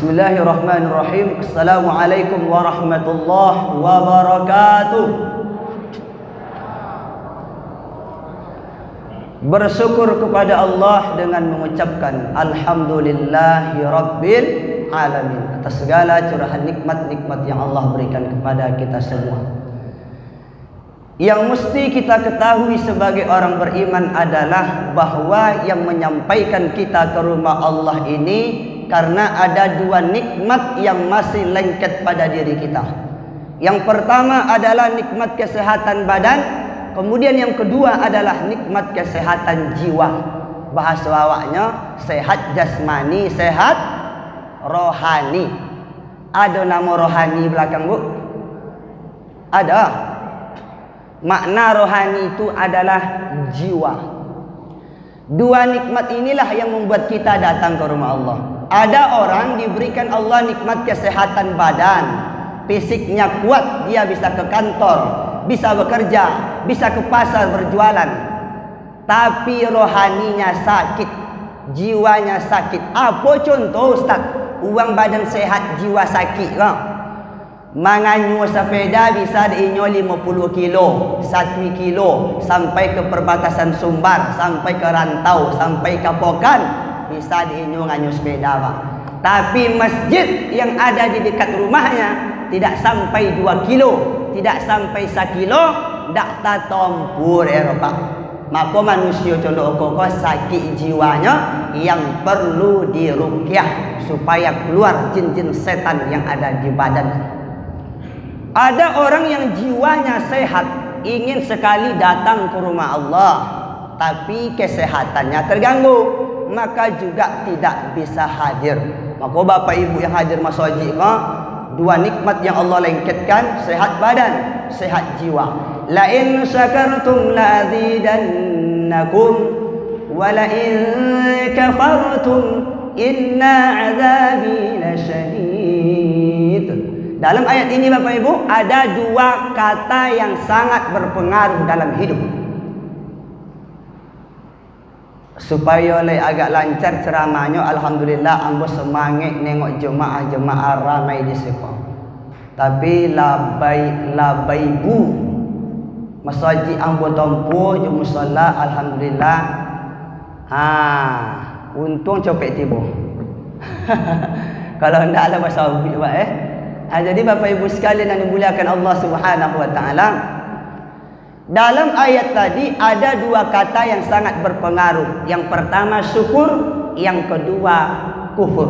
Bismillahirrahmanirrahim. Assalamualaikum warahmatullahi wabarakatuh. Bersyukur kepada Allah dengan mengucapkan Alhamdulillahirabbil alamin atas segala curahan nikmat-nikmat yang Allah berikan kepada kita semua. Yang mesti kita ketahui sebagai orang beriman adalah bahwa yang menyampaikan kita ke rumah Allah ini karena ada dua nikmat yang masih lengket pada diri kita. Yang pertama adalah nikmat kesehatan badan, kemudian yang kedua adalah nikmat kesehatan jiwa. Bahasa awaknya sehat jasmani, sehat rohani. Ada nama rohani belakang, Bu? Ada. Makna rohani itu adalah jiwa. Dua nikmat inilah yang membuat kita datang ke rumah Allah. Ada orang diberikan Allah nikmat kesehatan badan, fisiknya kuat, dia bisa ke kantor, bisa bekerja, bisa ke pasar berjualan. Tapi rohaninya sakit, jiwanya sakit. Apa contoh, Ustaz? Uang badan sehat, jiwa sakit. Manganyu sepeda bisa diinyo 50 kilo, 1 kilo, sampai ke perbatasan Sumbar, sampai ke Rantau, sampai ke Pokan. Bisa diinyo nganyu sepeda, Pak. Tapi masjid yang ada di dekat rumahnya tidak sampai 2 kilo, tidak sampai 1 kilo, tak tampur Pak. Maka manusia contoh kok sakit jiwanya yang perlu diruqyah supaya keluar jin-jin setan yang ada di badan. Ada orang yang jiwanya sehat, ingin sekali datang ke rumah Allah, tapi kesehatannya terganggu, maka juga tidak bisa hadir. Maka Bapak Ibu yang hadir masjid, dua nikmat yang Allah lengketkan, sehat badan, sehat jiwa. La in syakartum la azidannakum wa la in kafartum inna azabi lasyadid. Dalam ayat ini Bapak Ibu ada dua kata yang sangat berpengaruh dalam hidup. Supaya oleh agak lancar ceramahnya, alhamdulillah ambo semangat nengok jemaah-jemaah ramai di sini. Tapi labaibu masjid ambo tempuh di musalla, alhamdulillah. Untung copet tiba. Kalau ndak ada masa ubit, Pak. Jadi Bapak Ibu sekalian yang dimuliakan Allah Subhanahu wa taala, dalam ayat tadi ada dua kata yang sangat berpengaruh. Yang pertama syukur, yang kedua kufur.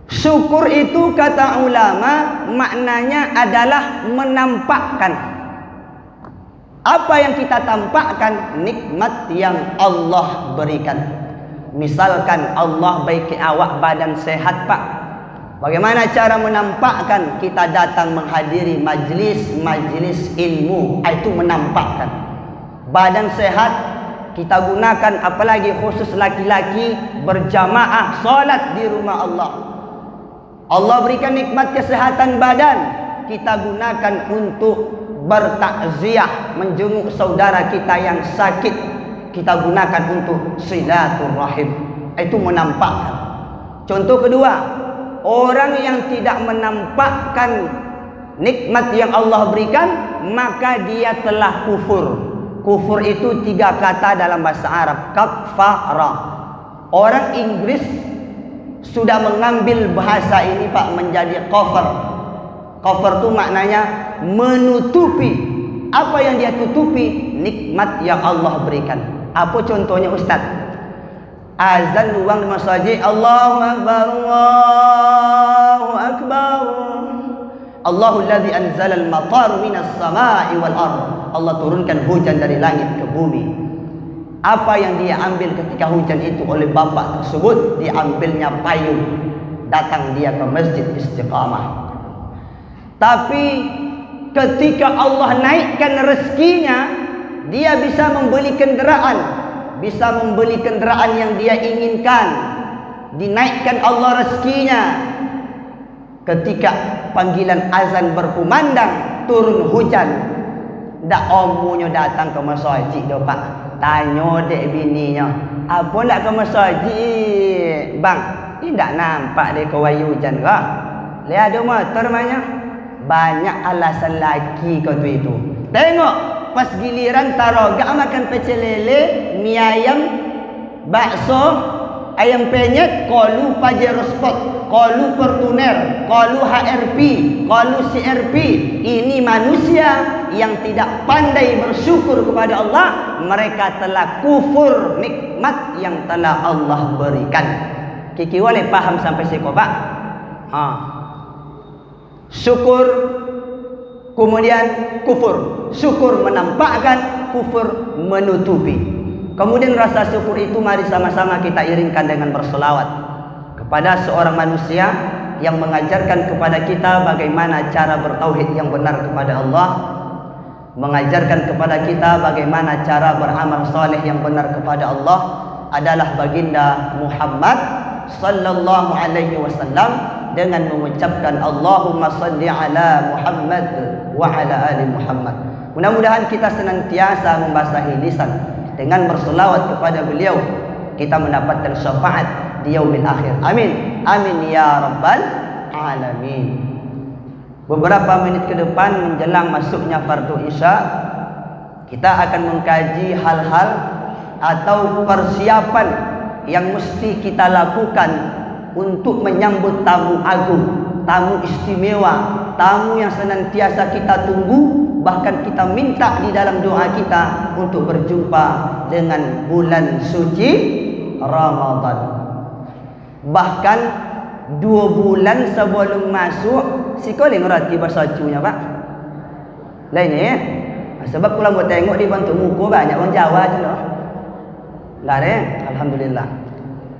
Syukur itu kata ulama maknanya adalah menampakkan apa yang kita tampakkan, nikmat yang Allah berikan. Misalkan Allah baiki awak badan sehat, Pak. Bagaimana cara menampakkan? Kita datang menghadiri majlis ilmu, itu menampakkan. Badan sehat kita gunakan, apalagi khusus laki-laki berjamaah salat di rumah Allah. Allah berikan nikmat kesehatan badan, kita gunakan untuk bertakziah, menjenguk saudara kita yang sakit. Kita gunakan untuk silaturahim, itu menampakkan. Contoh kedua, orang yang tidak menampakkan nikmat yang Allah berikan, maka dia telah kufur. Kufur itu 3 kata dalam bahasa Arab, kafara. Orang Inggris sudah mengambil bahasa ini, Pak, menjadi kafir. Kafir itu maknanya menutupi. Apa yang dia tutupi? Nikmat yang Allah berikan. Apa contohnya, Ustaz? Azan uang di masjid, Allahu Akbar, Allahu Akbar. Allahu alladzi anzala al-matar minas samai wal ard. Allah turunkan hujan dari langit ke bumi. Apa yang dia ambil ketika hujan itu oleh bapak tersebut? Diambilnya payung. Datang dia ke masjid Istiqamah. Tapi ketika Allah naikkan rezekinya, dia bisa membeli kendaraan, bisa membeli kendaraan yang dia inginkan. Dinaikkan Allah rezekinya. Ketika panggilan azan berkumandang, turun hujan, dak omunya datang ke masjid, Pak. Tanya dek bininya, apa nak ke masjid, bang? Tidak nampak dia kawayu hujan ke? Lihat ada motor banyak. Banyak alasan laki kau tu itu. Tengok pas giliran taroga makan pecel lele, mie ayam, bakso, ayam penyet, kalu Pajero Sport, kalu Fortuner, kalu HRP, kalu CRP. Ini manusia yang tidak pandai bersyukur kepada Allah. Mereka telah kufur nikmat yang telah Allah berikan. Kiki boleh paham sampai sini Pak? Syukur kemudian kufur. Syukur menampakkan, kufur menutupi. Kemudian rasa syukur itu mari sama-sama kita iringkan dengan berselawat kepada seorang manusia yang mengajarkan kepada kita bagaimana cara bertauhid yang benar kepada Allah, mengajarkan kepada kita bagaimana cara beramal saleh yang benar kepada Allah, adalah baginda Muhammad sallallahu alaihi wasallam, dengan mengucapkan Allahumma salli ala Muhammad wa ala ali Muhammad. Mudah-mudahan kita senantiasa membasahi lisan dengan berselawat kepada beliau, kita mendapatkan syafaat di yaumil akhir. Amin. Amin ya rabbal alamin. Beberapa menit ke depan menjelang masuknya fardu isya, kita akan mengkaji hal-hal atau persiapan yang mesti kita lakukan untuk menyambut tamu agung, tamu istimewa, tamu yang senantiasa kita tunggu, bahkan kita minta di dalam doa kita untuk berjumpa dengan bulan suci Ramadan. Bahkan 2 bulan sebelum masuk, si koling rati bersacunya Pak. Lainnya ya. Sebab kalau buat tengok di bantu muka banyak orang Jawa je loh. Lah alhamdulillah.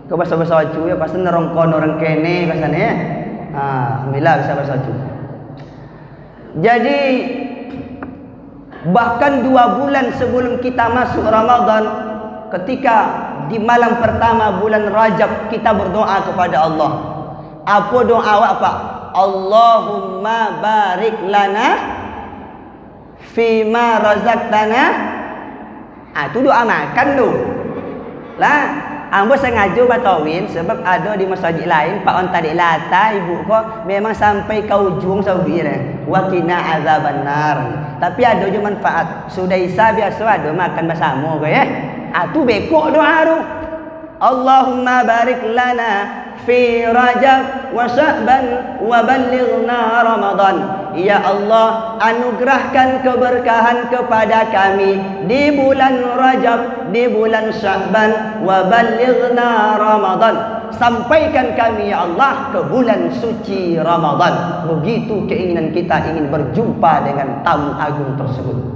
Kau bahasa cu ya pasal nerongkon orang kene pasal ya. Alhamdulillah bisa bahasa cu. Jadi bahkan 2 bulan sebelum kita masuk Ramadan, ketika di malam pertama bulan Rajab kita berdoa kepada Allah. Apa doa awak Pak? Allahumma barik lana fima razaqtana. Itu doa makan tu. Lah ambo sengaja batawin sebab ada di masjid lain Pak on tadi lata ibu kok memang sampai ke ujung sawi wa qina azabannar. Tapi ada je manfaat. Sudah isa biasa ada makan bersama ke ya. Tu bekok doa tu. Allahumma barik lana fi Rajab wa Sya'ban wa ballighna Ramadan. Ya Allah, anugerahkan keberkahan kepada kami di bulan Rajab, di bulan Sya'ban, wa ballighna Ramadan. Sampaikan kami ya Allah ke bulan suci Ramadan. Begitu keinginan kita, ingin berjumpa dengan tamu agung tersebut.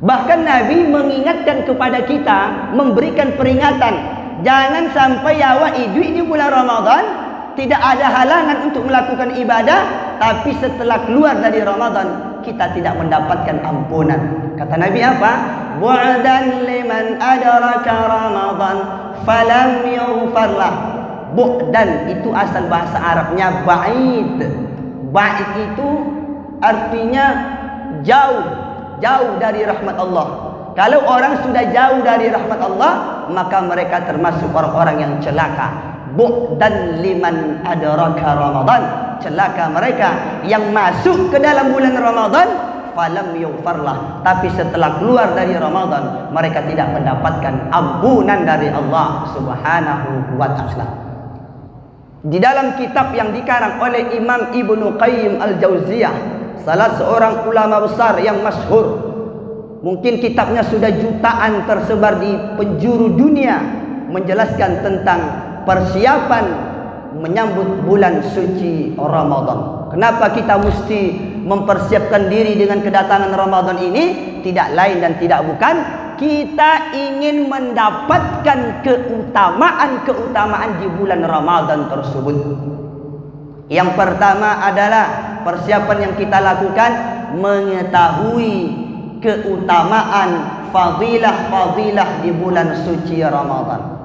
Bahkan Nabi mengingatkan kepada kita, memberikan peringatan, jangan sampai awak hidup di bulan Ramadan tidak ada halangan untuk melakukan ibadah, tapi setelah keluar dari Ramadan kita tidak mendapatkan ampunan. Kata Nabi apa? Bu'dan liman adraka Ramadan falam yughfarlah. Bu'dan itu asal bahasa Arabnya ba'id. Ba'id itu artinya jauh, jauh dari rahmat Allah. Kalau orang sudah jauh dari rahmat Allah, maka mereka termasuk orang-orang yang celaka. Bu'dan liman adraka Ramadan. Celaka mereka yang masuk ke dalam bulan Ramadan falam yughfarlah, tapi setelah keluar dari Ramadan mereka tidak mendapatkan ampunan dari Allah Subhanahu wa taala. Di dalam kitab yang dikarang oleh Imam Ibnu Qayyim Al-Jauziyah, salah seorang ulama besar yang masyhur, mungkin kitabnya sudah jutaan tersebar di penjuru dunia, menjelaskan tentang persiapan menyambut bulan suci Ramadan. Kenapa kita mesti mempersiapkan diri dengan kedatangan Ramadan ini? Tidak lain dan tidak bukan, kita ingin mendapatkan keutamaan-keutamaan di bulan Ramadan tersebut. Yang pertama adalah persiapan yang kita lakukan mengetahui keutamaan fadilah-fadilah di bulan suci Ramadan.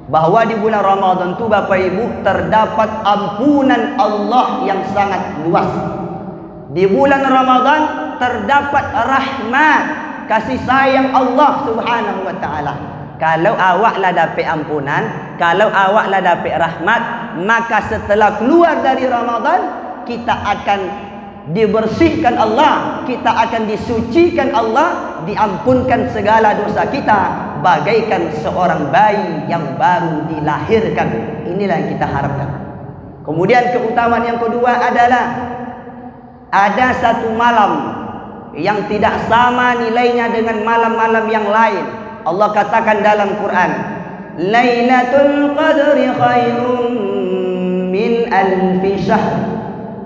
Bahwa di bulan Ramadan itu Bapak Ibu terdapat ampunan Allah yang sangat luas. Di bulan Ramadan terdapat rahmat, kasih sayang Allah Subhanahu wa taala. Kalau awaklah dapat ampunan, kalau awaklah dapat rahmat, maka setelah keluar dari Ramadan, kita akan dibersihkan Allah, kita akan disucikan Allah, diampunkan segala dosa kita, bagaikan seorang bayi yang baru dilahirkan. Inilah yang kita harapkan. Kemudian keutamaan yang kedua adalah ada satu malam yang tidak sama nilainya dengan malam-malam yang lain. Allah katakan dalam Quran, Lailatul Qadri khairum min alfi syahr.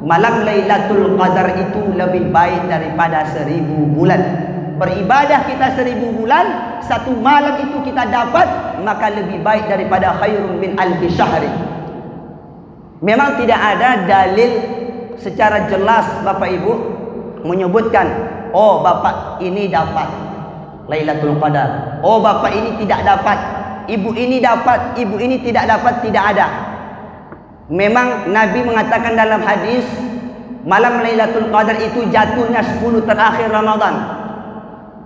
Malam Lailatul Qadar itu lebih baik daripada 1000 bulan. Beribadah kita 1000 bulan, satu malam itu kita dapat, maka lebih baik daripada khairum min alfi syahr. Memang tidak ada dalil secara jelas Bapak Ibu menyebutkan, oh bapak ini dapat Lailatul Qadar, oh bapak ini tidak dapat, ibu ini dapat, ibu ini tidak dapat, tidak ada. Memang Nabi mengatakan dalam hadis, malam Lailatul Qadar itu jatuhnya 10 terakhir Ramadan.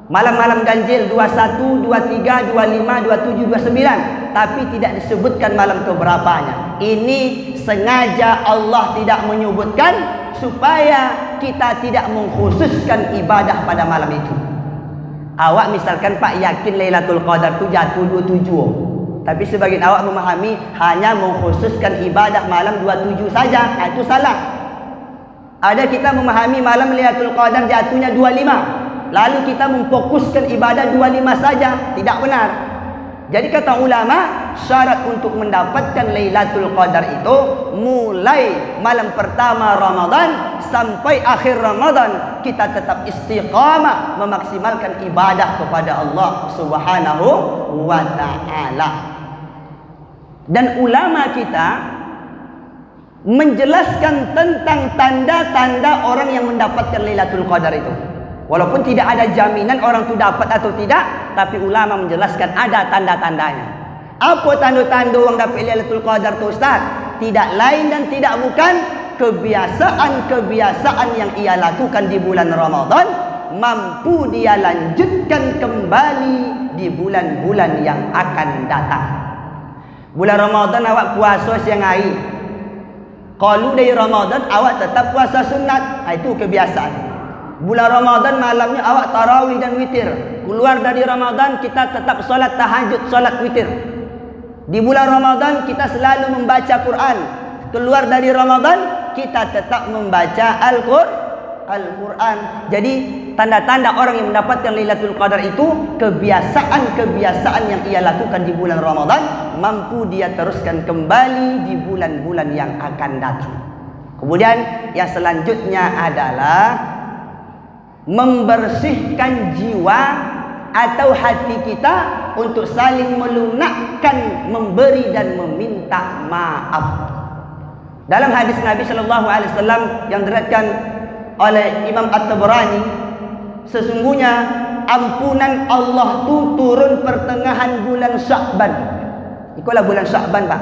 Malam-malam ganjil 21, 23, 25, 27, 29, tapi tidak disebutkan malam keberapanya. Ini sengaja Allah tidak menyebutkan supaya kita tidak mengkhususkan ibadah pada malam itu. Awak misalkan Pak yakin Lailatul Qadar itu jatuh 27, tapi sebagian awak memahami hanya mengkhususkan ibadah malam 27 saja, itu salah. Ada kita memahami malam Lailatul Qadar jatuhnya 25, lalu kita memfokuskan ibadah 25 saja, tidak benar. Jadi kata ulama, syarat untuk mendapatkan Lailatul Qadar itu mulai malam pertama Ramadan sampai akhir Ramadan kita tetap istiqamah memaksimalkan ibadah kepada Allah Subhanahu wa taala. Dan ulama kita menjelaskan tentang tanda-tanda orang yang mendapatkan Lailatul Qadar itu. Walaupun tidak ada jaminan orang itu dapat atau tidak, tapi ulama menjelaskan ada tanda-tandanya. Apa tanda-tanda orang dapat Lailatul Qadar itu Ustaz? Tidak lain dan tidak bukan kebiasaan-kebiasaan yang ia lakukan di bulan Ramadan mampu dia lanjutkan kembali di bulan-bulan yang akan datang. Bulan Ramadan awak puasa siang hari. Kalau dari Ramadan awak tetap puasa sunat, itu kebiasaan. Bulan Ramadan malamnya awak tarawih dan witir. Keluar dari Ramadan kita tetap solat tahajud, solat witir. Di bulan Ramadan kita selalu membaca Quran. Keluar dari Ramadan kita tetap membaca Al-Quran. Jadi tanda-tanda orang yang mendapatkan Lailatul Qadar itu kebiasaan-kebiasaan yang ia lakukan di bulan Ramadan mampu dia teruskan kembali di bulan-bulan yang akan datang. Kemudian yang selanjutnya adalah membersihkan jiwa atau hati kita untuk saling melunakkan, memberi dan meminta maaf. Dalam hadis Nabi sallallahu alaihi wasallam yang diriwayatkan oleh Imam At-Tabrani, sesungguhnya ampunan Allah itu turun pertengahan bulan Sya'ban. Itulah bulan Sya'ban, Pak.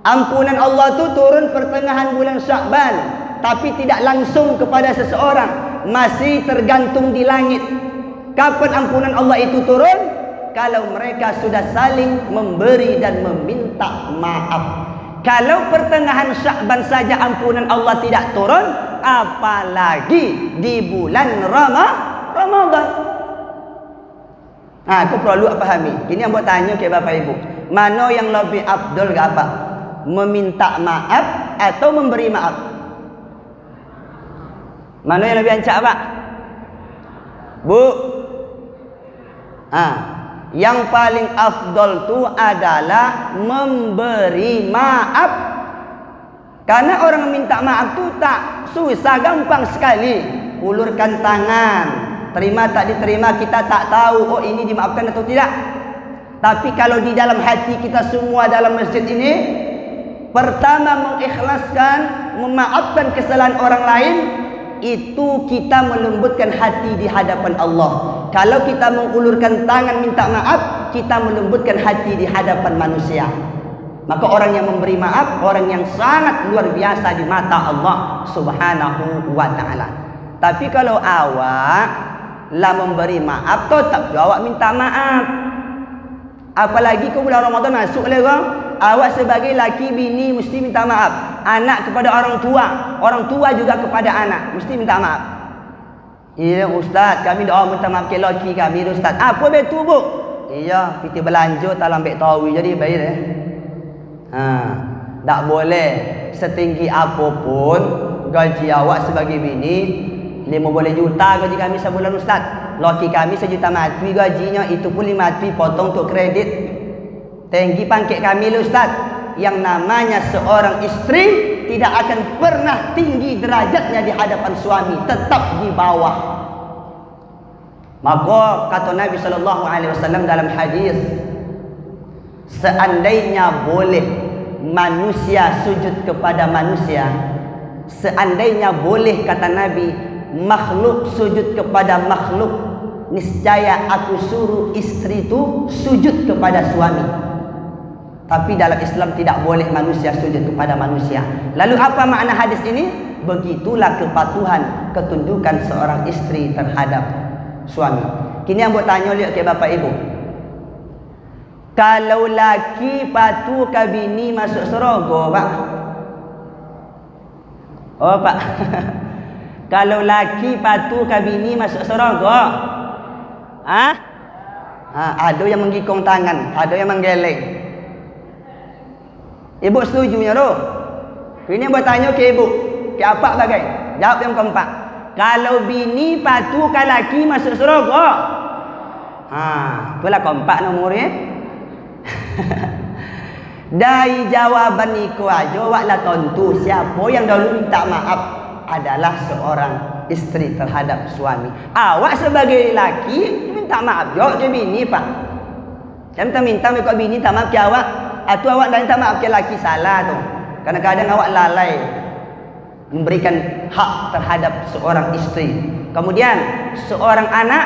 Ampunan Allah itu turun pertengahan bulan Sya'ban, tapi tidak langsung kepada seseorang. Masih tergantung di langit. Kapan ampunan Allah itu turun? Kalau mereka sudah saling memberi dan meminta maaf. Kalau pertengahan Sya'ban saja ampunan Allah tidak turun, apalagi di bulan Ramadan. Aku perlu pahami. Ini yang buat tanya ke Bapak Ibu. Mana yang lebih afdal ke apa? Meminta maaf atau memberi maaf? Mana yang lebih ancak Pak? Bu? Yang paling afdol itu adalah memberi maaf. Karena orang minta maaf itu tak susah, gampang sekali. Ulurkan tangan, terima tak diterima kita tak tahu, oh ini dimaafkan atau tidak. Tapi kalau di dalam hati kita semua dalam masjid ini, pertama mengikhlaskan, memaafkan kesalahan orang lain, itu kita melembutkan hati di hadapan Allah. Kalau kita mengulurkan tangan minta maaf, kita melembutkan hati di hadapan manusia. Maka orang yang memberi maaf, orang yang sangat luar biasa di mata Allah Subhanahu wa ta'ala. Tapi kalau awak lah memberi maaf, tetap awak minta maaf. Apalagi ke bulan Ramadan masuk lagi, awak sebagai laki bini mesti minta maaf. Anak kepada orang tua juga kepada anak mesti minta maaf. Iya ustaz, kami doa minta maaf ke laki kami ustaz. Apa betul bu? Iya, kita belanja tak lambat tahu jadi baik tak boleh setinggi apapun gaji awak sebagai bini 50 juta gaji kami sebulan ustaz. Laki kami 1 juta mati gajinya, itu pun 5 mati potong untuk kredit. Tinggi pangkat kami ustaz. Yang namanya seorang istri tidak akan pernah tinggi derajatnya di hadapan suami, tetap di bawah. Maka kata Nabi SAW dalam hadis, seandainya boleh manusia sujud kepada manusia, seandainya boleh kata Nabi makhluk sujud kepada makhluk, niscaya aku suruh istri itu sujud kepada suami. Tapi dalam Islam tidak boleh manusia sujud kepada manusia. Lalu apa makna hadis ini? Begitulah kepatuhan, ketundukan seorang istri terhadap suami. Kini yang buat tanya lihat ke bapak ibu, kalau laki patuh ke bini masuk surga pak? Oh pak kalau laki patuh ke bini masuk surga? Ada yang menggikung tangan, ada yang menggeleng. Ibu setujunya tu? Ini buat tanya ke ibu, ke apa bagai? Jawab yang keempat. Kalau bini patuh ke laki masuk surga. Itulah keempat nomornya. Dari jawaban itu aja awaklah tentu siapa yang dahulu minta maaf adalah seorang istri terhadap suami. Awak sebagai laki minta maaf juga ke bini pak. Jangan minta ke bini minta maaf ke awak. Atau awak dah minta maaf ke laki salah tu. Kadang-kadang awak lalai memberikan hak terhadap seorang istri. Kemudian seorang anak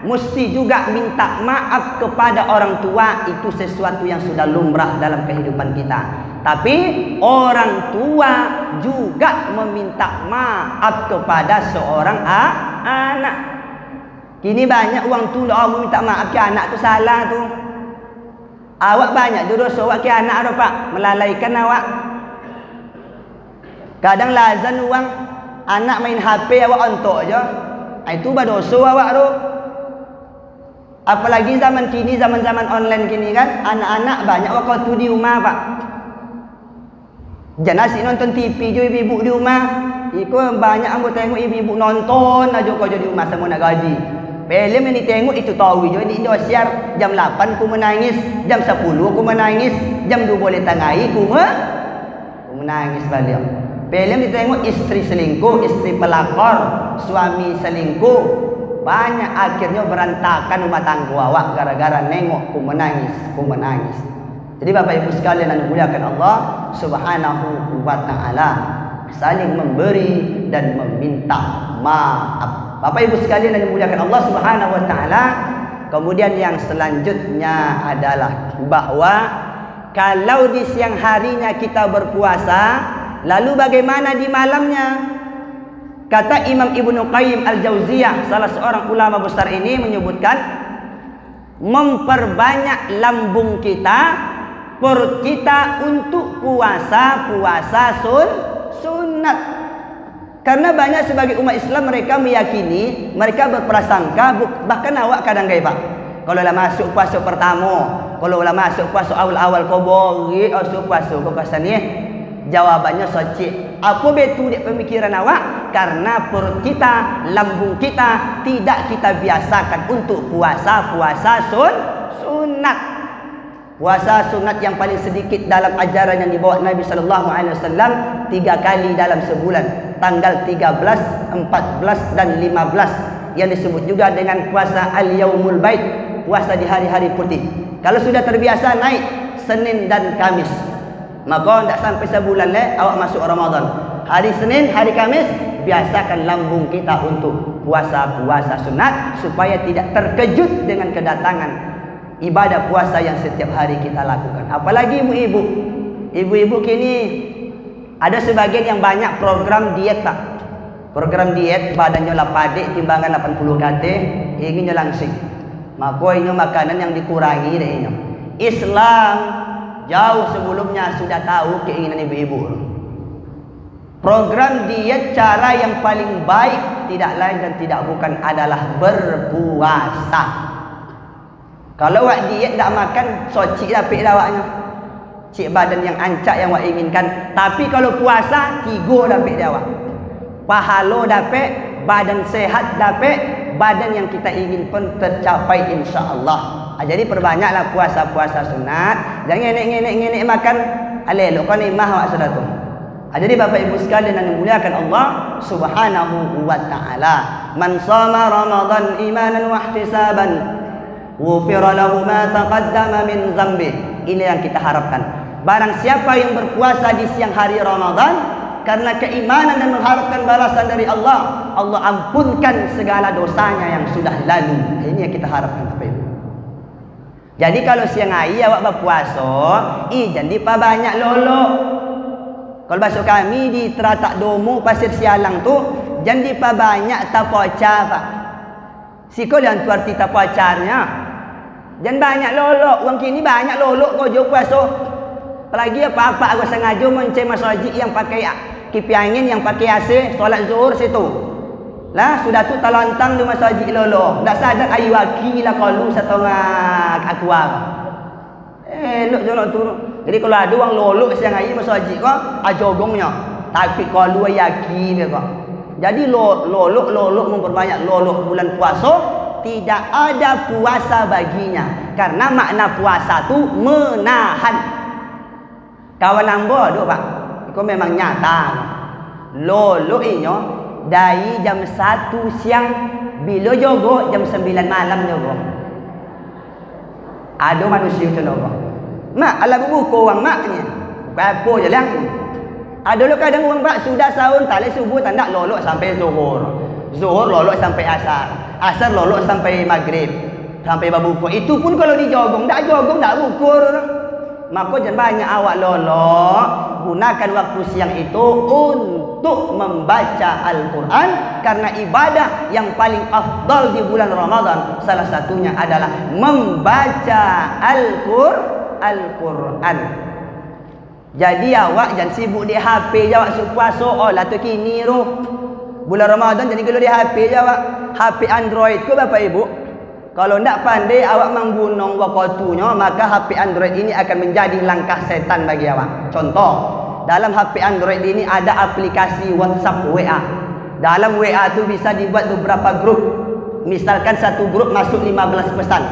mesti juga minta maaf kepada orang tua. Itu sesuatu yang sudah lumrah dalam kehidupan kita. Tapi orang tua juga meminta maaf kepada seorang anak. Kini banyak orang tua minta maaf ke anak tu salah tu. Awak banyak dosa awak ke anak tu pak, melalaikan awak. Kadang lazan uang anak main HP awak ontok je. Itu berdosa awak tu. Apalagi zaman kini, zaman-zaman online kini kan, anak-anak banyak waktu di rumah pak. Jangan asyik nonton TV je ibu-ibu di rumah. Ikut banyak aku tengok ibu-ibu nonton aja kau jadi rumah semua nak gaji. Film yang ditengok itu tahu je di Indosiar jam 8 ku menangis, jam 10 ku menangis, jam 2 boleh tangai ku menangis balik. Film ditengok istri selingkuh, istri pelakor, suami selingkuh. Banyak akhirnya berantakan rumah tangga awak gara-gara nengok ku menangis. Jadi Bapak Ibu sekalian yang dimuliakan Allah Subhanahu wa taala, saling memberi dan meminta maaf. Bapak Ibu sekalian yang dimuliakan Allah Subhanahu wa taala, kemudian yang selanjutnya adalah bahwa kalau di siang harinya kita berpuasa, lalu bagaimana di malamnya? Kata Imam Ibnu Qayyim Al-Jauziyah, salah seorang ulama besar ini menyebutkan, memperbanyak lambung kita, perut kita untuk puasa sunat. Karena banyak sebagai umat Islam mereka meyakini, mereka berprasangka, bahkan awak kadang gaya pak, kalau lah masuk puasa pertama, kalau lah masuk puasa awal-awal kau bori masuk puasa kau kesan ni, jawabannya socik. Apa betul dia pemikiran awak? Karena perut kita, lambung kita tidak kita biasakan untuk puasa sunat. Puasa sunat yang paling sedikit dalam ajaran yang dibawa Nabi sallallahu alaihi wasallam 3 kali dalam sebulan, tanggal 13, 14 dan 15, yang disebut juga dengan puasa al-yaumul baid, puasa di hari-hari putih. Kalau sudah terbiasa naik Senin dan Kamis, maka tidak sampai sebulan awak masuk Ramadan. Hari Senin, hari Kamis biasakan lambung kita untuk puasa sunat supaya tidak terkejut dengan kedatangan ibadah puasa yang setiap hari kita lakukan. Apalagi ibu-ibu kini ada sebagian yang banyak program diet tak? Program diet badannya lah padik, timbangan 80 kg, inginnya langsing. Maka ini makanan yang dikurangi deh ini. Islam jauh sebelumnya sudah tahu keinginan ibu-ibu. Program diet cara yang paling baik tidak lain dan tidak bukan adalah berpuasa. Kalau awak diet tak makan, socik dapik dah awaknya. Cik badan yang ancak yang awak inginkan. Tapi kalau puasa, 3 dapik dia awak. Pahala dapik, badan sehat dapik, badan yang kita ingin pun tercapai insya-Allah. Jadi perbanyaklah puasa-puasa sunat. Jangan ngenek makan alelok kan imah awak sudah tu. Jadi Bapak Ibu sekalian yang dimuliakan Allah Subhanahu wa taala, man shama Ramadan imanan wa ihtisaban ghufira lahu ma taqaddama min dzambi. Ini yang kita harapkan. Barang siapa yang berpuasa di siang hari Ramadan karena keimanan dan mengharapkan balasan dari Allah, Allah ampunkan segala dosanya yang sudah lalu. Ini yang kita harapkan Bapak Ibu. Jadi kalau siang hari awak berpuasa, jadi pa banyak lolok. Kalau bahasa kami di Teratak Domo Pasir Sialang tu, jadi pa banyak tapocar pak. Sikol yang tu arti tapocarnya. Dan banyak lolok. Orang kini banyak lolok kau jauh puasa. Apalagi apa-apa aku sengaja mencari masjid yang pakai kipi angin, yang pakai AC, solat zuhur situ. Lah sudah tu talantang di masjid lolok. Tak sadar ayu aki lah kalau setengah aqua. Elok jolok turun. Jadi kalau ada orang lolok siang hari masjid kau, ajogongnya. Tapi kalau yakin dia kau. Jadi lolok memperbanyak lolok bulan puasa, tidak ada puasa baginya. Karena makna puasa tu menahan. Kawan lambo tu pak, itu memang nyata. Lolok ini dari jam 1 siang bila jogo jam 9 malam jogo. Ada manusia tu jogo. Mak ala buku orang maknya. Apa je lah. Ada lu kadang orang pak sudah sahur tak leh subuh tak nak lolok sampai zuhur. Zuhur lolok sampai asar. Asar lolok sampai maghrib. Sampai berbuka. Itu pun kalau dijogong, tak jogong tak ukur. Maka jangan banyak awak lolok. Gunakan waktu siang itu untuk membaca Al-Quran. Karena ibadah yang paling afdal di bulan Ramadan, salah satunya adalah membaca Al-Quran. Jadi awak jangan sibuk di HP je awak puasa. Oh lah tu kini tu bulan Ramadan jadi kalau di HP je awak. HP Android ke Bapak Ibu, kalau tidak pandai awak menggunung waktunya, maka HP Android ini akan menjadi langkah setan bagi awak. Contoh, dalam HP Android ini ada aplikasi WhatsApp WA. Dalam WA tu bisa dibuat beberapa grup. Misalkan satu grup masuk 15 pesan.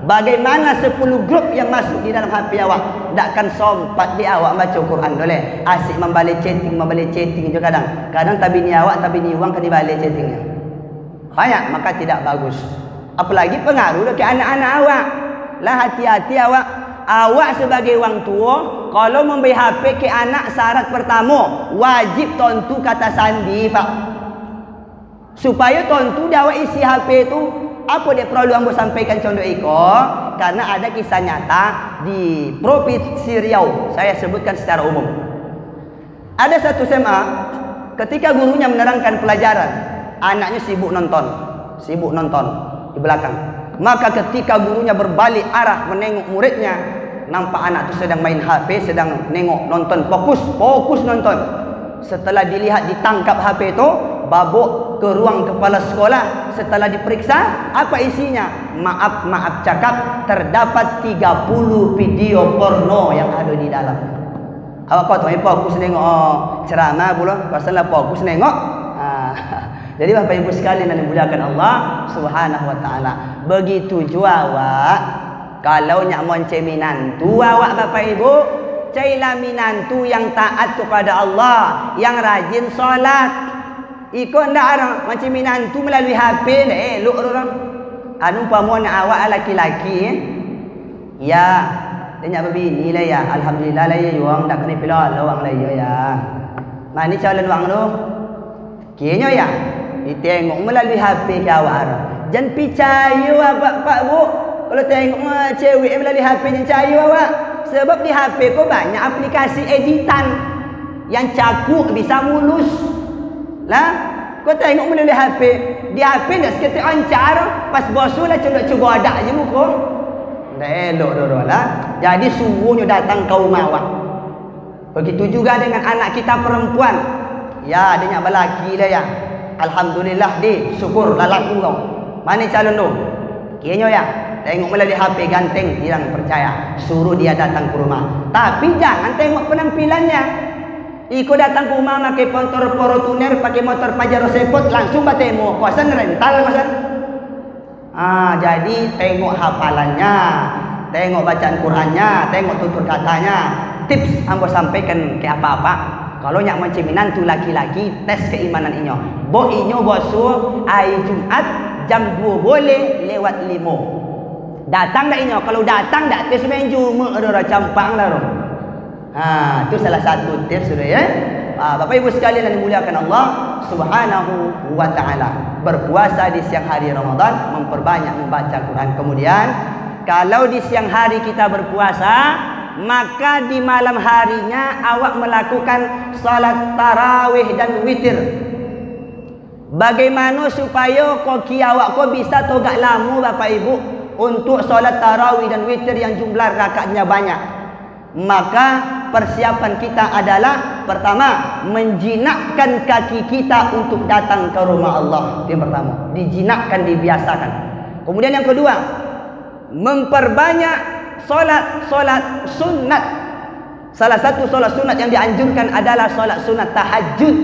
Bagaimana 10 grup yang masuk di dalam HP awak? Takkan sompat di awak baca Quran boleh. Asyik membalik chatting juga kadang. Kadang tabini awak, tabini uang kan dibalik chattingnya. Banyak, maka tidak bagus. Apalagi pengaruh ke anak-anak awak. Lah hati-hati awak. Awak sebagai orang tua, kalau memberi HP ke anak, syarat pertama wajib tontu kata sandi pak. Supaya tontu dia awak isi HP tu. Apa dia perlu ambo sampaikan contoh iko? Karena ada kisah nyata di Provinsi Riau. Saya sebutkan secara umum. Ada satu SMA, ketika gurunya menerangkan pelajaran, anaknya sibuk nonton di belakang. Maka ketika gurunya berbalik arah menengok muridnya, nampak anak itu sedang main HP, sedang nengok nonton, fokus nonton. Setelah dilihat ditangkap HP itu, babok ke ruang kepala sekolah. Setelah diperiksa, apa isinya? Maaf cakap, terdapat 30 video porno yang ada di dalam. Awak kau tahu fokus nengok ceramah pula, pasal fokus nengok. Jadi Bapak Ibu sekalian yang dimuliakan Allah Subhanahu wa taala. Begitu jua awak kalau nyak monce minantu awak Bapak Ibu, cailah minantu yang taat kepada Allah, yang rajin solat. Ikut ndak orang macam minantu melalui HP dah elok orang. Anu pamuan awak laki-laki ya, dia nak berbini lah ya. Alhamdulillah lah ya, wang dak kena pilih lah wang lah ya. Mana calon wang tu? Kayaknya ya. Ditengok melalui HP ke awak. Jangan percaya pak bu. Kalau tengok cewek melalui HP jangan percaya awak. Sebab di HP kau banyak aplikasi editan yang cakup bisa mulus. Lah, kau tengok melalui HP. Di HP dah seketik ancar, pas bosu lah coba ada je muka. elok lah. Jadi suruhnya datang ke rumah awak. Begitu juga dengan anak kita perempuan. Ya, dia nak berlaki lah ya. Alhamdulillah di syukur lalaku kau. Mana calon tu? Kianya ya. Tengok melalui HP ganteng, tidak percaya. Suruh dia datang ke rumah. Tapi jangan tengok penampilannya. Iko datang ke rumah pakai motor Fortuner, pakai motor Pajero Sport, langsung bertemu. Kosan rental kosan. Jadi tengok hafalannya, tengok bacaan Qurannya, tengok tutur katanya. Tips ambo sampaikan ke apa-apa. Kalau nyak menceminan tu laki-laki, tes keimanan inyo. Bo inyo bosu hari Jumat jam 2 boleh lewat 5. Datang tak inyo? Kalau datang tak tes main Jumat ada orang campang lah. Itu salah satu tips sudah ya. Bapak Ibu sekalian yang dimuliakan Allah Subhanahu wa taala. Berpuasa di siang hari Ramadan, memperbanyak membaca Quran. Kemudian kalau di siang hari kita berpuasa, maka di malam harinya awak melakukan salat tarawih dan witir. Bagaimana supaya koki awak ko bisa togak lama Bapak Ibu untuk salat tarawih dan witir yang jumlah rakaatnya banyak? Maka persiapan kita adalah pertama, menjinakkan kaki kita untuk datang ke rumah Allah. Itu yang pertama, dijinakkan, dibiasakan. Kemudian yang kedua, memperbanyak solat sunat. Salah satu solat sunat yang dianjurkan adalah solat sunat tahajud.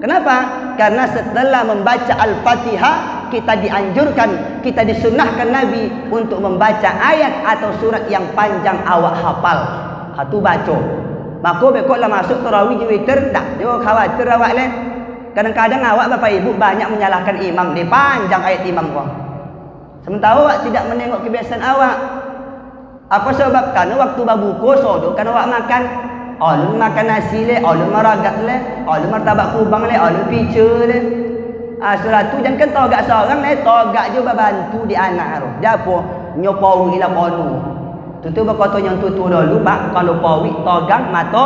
Kenapa? Karena setelah membaca Al-Fatihah, kita dianjurkan, kita disunnahkan Nabi untuk membaca ayat atau surat yang panjang awak hafal. Itu baca. Maka bekoklah masuk tarawih di witir, tak dia khawatir awak leh. Kadang-kadang awak Bapak Ibu banyak menyalahkan imam, dia panjang ayat imam kau. Sementara awak tidak menengok kebiasaan awak. Apa sebab? Karena waktu berbuka sodok kan awak makan. Alun makan nasi le, alun maragat le, alun martabak kubang le, alun pica le. Surat tu jangan togak seorang le, togak je bantu di anak tu. Dia apa? Nyopawi lah ponu. Tu berkata yang tu dulu pak, kalau pawi togang mata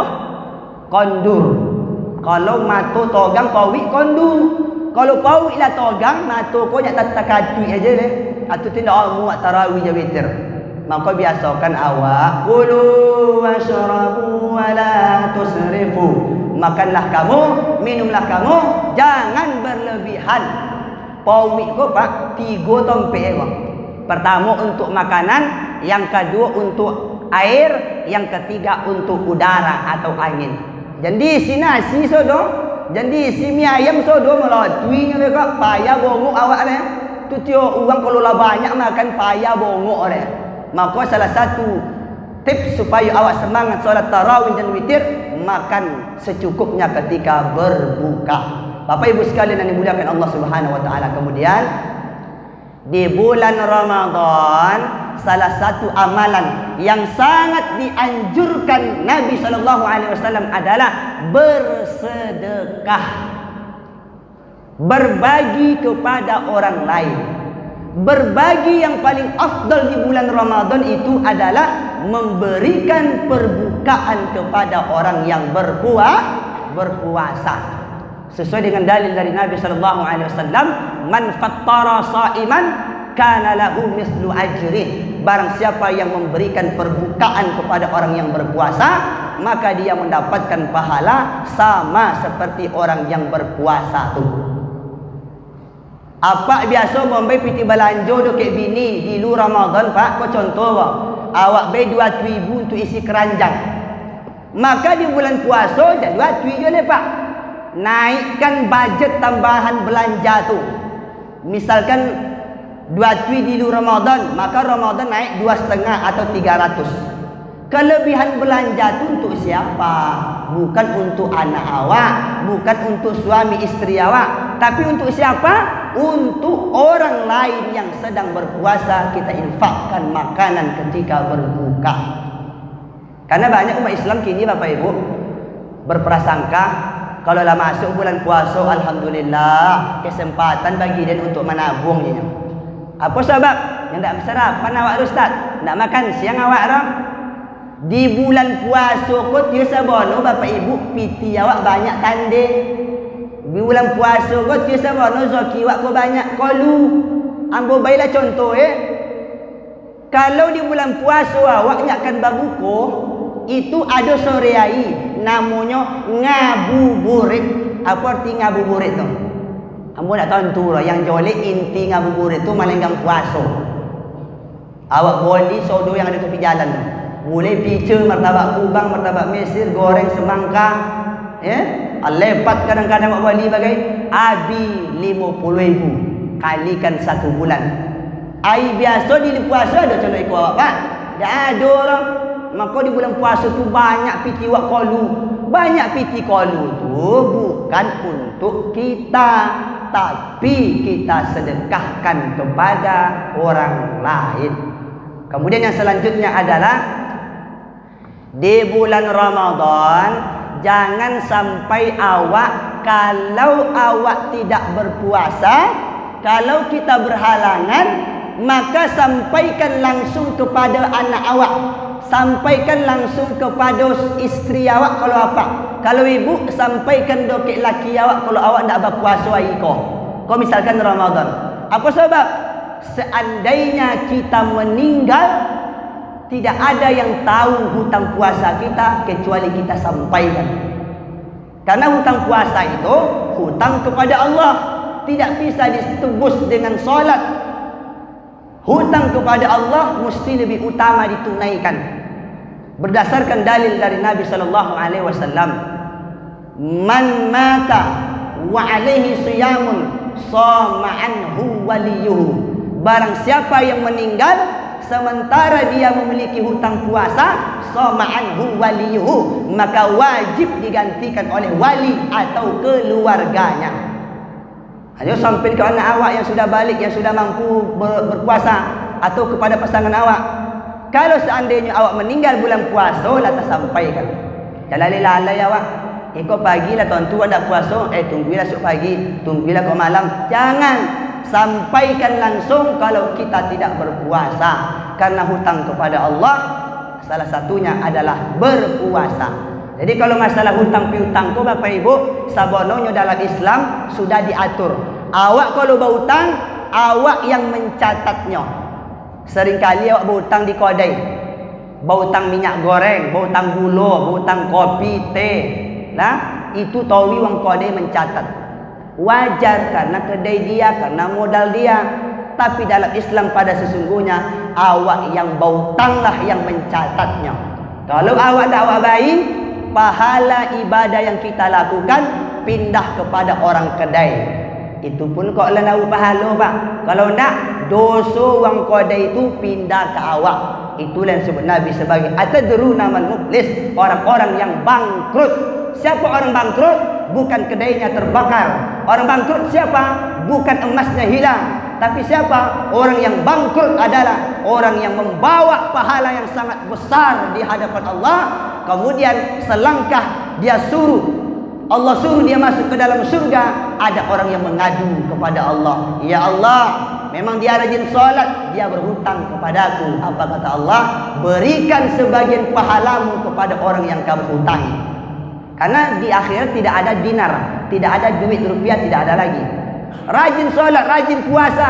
kondur. Kalau mata togang pawi kondur. Kalau pawi lah togang mata kau nak takatui aja le. Atau tidak muat tarawih je witir. Maka biasakan awak kulu washrabu wala tusrifu. Makanlah kamu, minumlah kamu, jangan berlebihan. Pawi kau pak 3 tompe bang. Pertama untuk makanan, yang kedua untuk air, yang ketiga untuk udara atau angin. Jadi si nasi sodo, jadi si mie ayam sodo melatui mereka payah bongok awak ni. Tu tio uang kalau lah banyak makan payah bongok ni. Maka salah satu tips supaya awak semangat solat tarawih dan witir, makan secukupnya ketika berbuka. Bapak Ibu sekalian yang dimuliakan Allah Subhanahu wa taala. Kemudian di bulan Ramadan, salah satu amalan yang sangat dianjurkan Nabi SAW adalah bersedekah, berbagi kepada orang lain. Berbagi yang paling afdal di bulan Ramadan itu adalah memberikan perbukaan kepada orang yang berpuasa. Sesuai dengan dalil dari Nabi SAW, man fattara sa'iman kana lahu mislu ajri. Barang siapa yang memberikan perbukaan kepada orang yang berpuasa, maka dia mendapatkan pahala sama seperti orang yang berpuasa tu. Apa biasa Bombay piti balanjo dokek bini di luar Ramadan pak, kau contoh awak bay 2.000 untuk isi keranjang. Maka di bulan puasa jadi 2.000 je le pak. Naikkan budget tambahan belanja tu. Misalkan 2.000 di luar Ramadan, maka Ramadan naik 2,5 atau 300. Kelebihan belanja tu untuk siapa? Bukan untuk anak awak, bukan untuk suami istri awak, tapi untuk siapa? Untuk orang lain yang sedang berpuasa, kita infakkan makanan ketika berbuka. Karena banyak umat Islam kini Bapak Ibu berprasangka kalau lah masuk bulan puasa, alhamdulillah kesempatan bagi dia untuk menabungnya. Apa sebab? Yang tak bersarapan awak Ustaz, nak makan siang awak dah. Di bulan puasa kau tiasa bono Bapak Ibu piti awak banyak tanding. Di bulan puasa kau tiasa bono zaki awak kau banyak kalu. Ambo baiklah contoh Kalau di bulan puasa awaknya akan berbuka, itu ada sore hari namanya ngabuburit. Apa arti ngabuburit tu? Kamu nak tahu tu lah, yang jolek inti ngabuburit tu malanggang puasa. Awak boleh sodo yang ada tepi jalan tu. Mulai pica martabak kubang, martabak Mesir, goreng semangka, lepat kadang-kadang awak beli bagai abi 50,000 kalikan 1 bulan. Air biasa di puasa ada contoh ikut awak pak. Tak ada orang. Maka di bulan puasa tu banyak piti wak kolu. Banyak piti kolu tu bukan untuk kita, tapi kita sedekahkan kepada orang lain. Kemudian yang selanjutnya adalah di bulan Ramadan jangan sampai awak, kalau awak tidak berpuasa, kalau kita berhalangan, maka sampaikan langsung kepada anak awak, sampaikan langsung kepada isteri awak kalau apa. Kalau ibu, sampaikan dokek laki awak kalau awak tak berpuasa hari kau misalkan Ramadan. Apa sebab? Seandainya kita meninggal, tidak ada yang tahu hutang puasa kita kecuali kita sampaikan. Karena hutang puasa itu hutang kepada Allah, tidak bisa ditebus dengan solat. Hutang kepada Allah mesti lebih utama ditunaikan. Berdasarkan dalil dari Nabi sallallahu alaihi wasallam, man mata wa alaihi siyamun shama anhu waliyuhu. Barang siapa yang meninggal sementara dia memiliki hutang puasa, shama anhu waliyuhu, maka wajib digantikan oleh wali atau keluarganya. Ayo sampai ke anak awak yang sudah balik, yang sudah mampu berpuasa, atau kepada pasangan awak. Kalau seandainya awak meninggal bulan puasa, lantas sampaikan. Jangan lalai awak. Kau pagi lah tuan tua tak puasa, tunggulah esok pagi, tunggulah kau malam. Jangan. Sampaikan langsung kalau kita tidak berpuasa. Karena hutang kepada Allah salah satunya adalah berpuasa. Jadi kalau masalah hutang piutang kau Bapak Ibu, sabononya dalam Islam sudah diatur. Awak kalau berhutang, awak yang mencatatnya. Seringkali awak berhutang di kedai, berhutang minyak goreng, berhutang gula, berhutang kopi, teh. Nah, itu tahu wang kedai mencatat. Wajar karena kedai dia, karena modal dia. Tapi dalam Islam pada sesungguhnya awak yang berhutanglah yang mencatatnya. Kalau awak tak awak baik, pahala ibadah yang kita lakukan pindah kepada orang kedai. Itu pun kok lenau pahala pak. Kalau nak, dosa wang kedai itu pindah ke awak. Itulah yang disebut Nabi sebagai atadruna man muflis, orang-orang yang bangkrut. Siapa orang bangkrut? Bukan kedainya terbakar. Orang bangkrut siapa? Bukan emasnya hilang. Tapi siapa? Orang yang bangkrut adalah orang yang membawa pahala yang sangat besar di hadapan Allah. Kemudian selangkah dia suruh, Allah suruh dia masuk ke dalam surga, ada orang yang mengadu kepada Allah. Ya Allah, memang dia rajin solat, dia berhutang kepadaku. Apa kata Allah? Berikan sebagian pahalamu kepada orang yang kamu hutangi. Karena di akhirat tidak ada dinar, tidak ada duit rupiah, tidak ada lagi. Rajin solat, rajin puasa.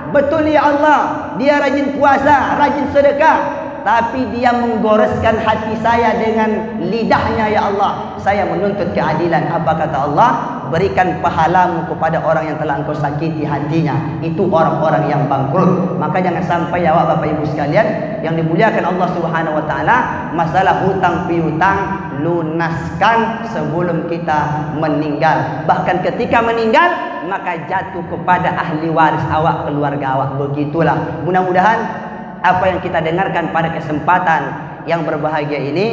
Betul ya Allah, dia rajin puasa, rajin sedekah. Tapi dia menggoreskan hati saya dengan lidahnya. Ya Allah, saya menuntut keadilan. Apa kata Allah? Berikan pahalamu kepada orang yang telah engkau sakiti hatinya. Itu orang-orang yang bangkrut. Maka jangan sampai awak Bapak Ibu sekalian yang dimuliakan Allah Subhanahu wa taala, masalah hutang piutang lunaskan sebelum kita meninggal. Bahkan ketika meninggal maka jatuh kepada ahli waris awak, keluarga awak. Begitulah. Mudah-mudahan apa yang kita dengarkan pada kesempatan yang berbahagia ini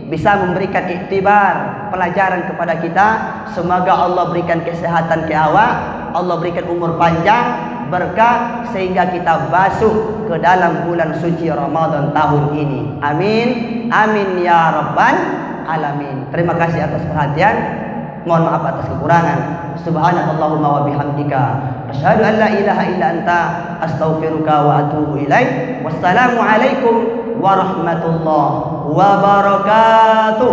bisa memberikan iktibar, pelajaran kepada kita. Semoga Allah berikan kesehatan ke awak, Allah berikan umur panjang, berkah, sehingga kita masuk ke dalam bulan suci Ramadan tahun ini. Amin. Amin ya rabbal alamin. Terima kasih atas perhatian. Mohon maaf atas kekurangan. Subhanakallahumma wa bihamdika asyhadu an la ilaha illa anta astaghfiruka wa atubu ilaik. Wassalamu alaikum warahmatullahi wabarakatuh.